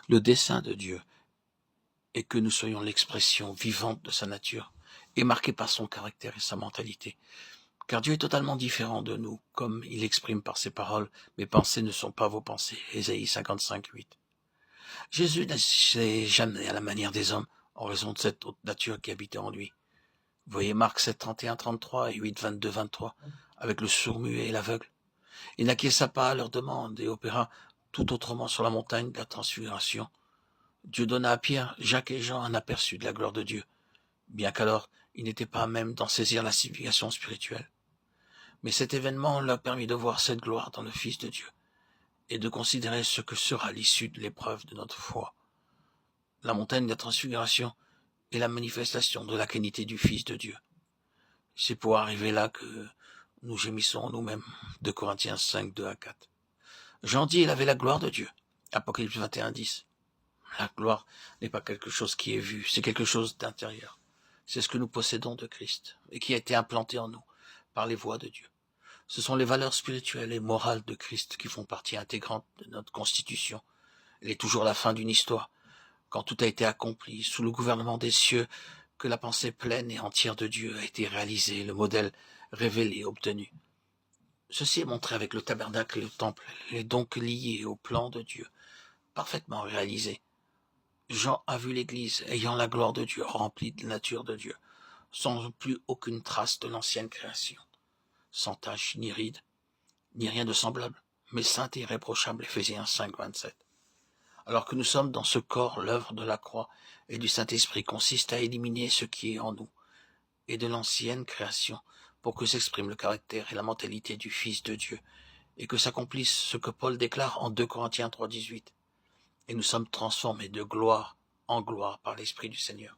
Le dessein de Dieu est que nous soyons l'expression vivante de sa nature et marquée par son caractère et sa mentalité. Car Dieu est totalement différent de nous, comme il exprime par ses paroles, « Mes pensées ne sont pas vos pensées » Ésaïe 55:8. Jésus n'agissait jamais à la manière des hommes, en raison de cette haute nature qui habitait en lui. Voyez Marc 7, 31-33 et 8, 22-23, avec le sourd-muet et l'aveugle. Il n'acquiesça pas à leur demande et opéra tout autrement sur la montagne de la transfiguration. Dieu donna à Pierre, Jacques et Jean un aperçu de la gloire de Dieu, bien qu'alors ils n'étaient pas à même d'en saisir la signification spirituelle. Mais cet événement leur permit de voir cette gloire dans le Fils de Dieu et de considérer ce que sera l'issue de l'épreuve de notre foi. La montagne de la transfiguration est la manifestation de la qualité du Fils de Dieu. C'est pour arriver là que nous gémissons en nous-mêmes. 2 Corinthiens 5, 2-4. Jean dit, il avait la gloire de Dieu. Apocalypse 21:10. La gloire n'est pas quelque chose qui est vu, c'est quelque chose d'intérieur. C'est ce que nous possédons de Christ et qui a été implanté en nous par les voies de Dieu. Ce sont les valeurs spirituelles et morales de Christ qui font partie intégrante de notre constitution. Elle est toujours la fin d'une histoire, quand tout a été accompli, sous le gouvernement des cieux, que la pensée pleine et entière de Dieu a été réalisée, le modèle révélé, obtenu. Ceci est montré avec le tabernacle et le temple, il est donc lié au plan de Dieu, parfaitement réalisé. Jean a vu l'Église ayant la gloire de Dieu, remplie de la nature de Dieu, sans plus aucune trace de l'ancienne création, sans tache ni ride, ni rien de semblable, mais sainte et irréprochable, Éphésiens 5, 27. Alors que nous sommes dans ce corps, l'œuvre de la croix et du Saint-Esprit consiste à éliminer ce qui est en nous et de l'ancienne création pour que s'exprime le caractère et la mentalité du Fils de Dieu et que s'accomplisse ce que Paul déclare en 2 Corinthiens 3, 18. Et nous sommes transformés de gloire en gloire par l'Esprit du Seigneur.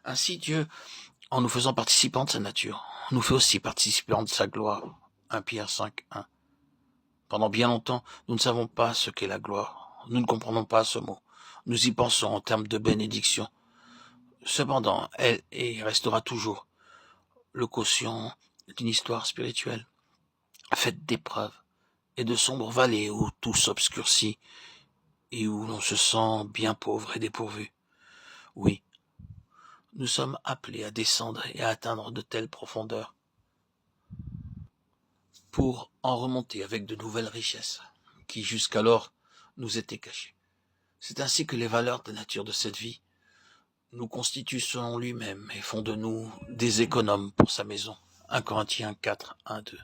Ainsi Dieu, en nous faisant participants de sa nature, nous fait aussi participants de sa gloire. 1 Pierre 5, 1. Pendant bien longtemps, nous ne savons pas ce qu'est la gloire. Nous ne comprenons pas ce mot. Nous y pensons en termes de bénédiction. Cependant, elle restera toujours le quotient d'une histoire spirituelle, faite d'épreuves et de sombres vallées où tout s'obscurcit et où l'on se sent bien pauvre et dépourvu. Oui, nous sommes appelés à descendre et à atteindre de telles profondeurs pour en remonter avec de nouvelles richesses qui jusqu'alors nous étaient cachées. C'est ainsi que les valeurs de nature de cette vie nous constituent selon lui-même et font de nous des économes pour sa maison. 1 Corinthiens 4, 1, 2.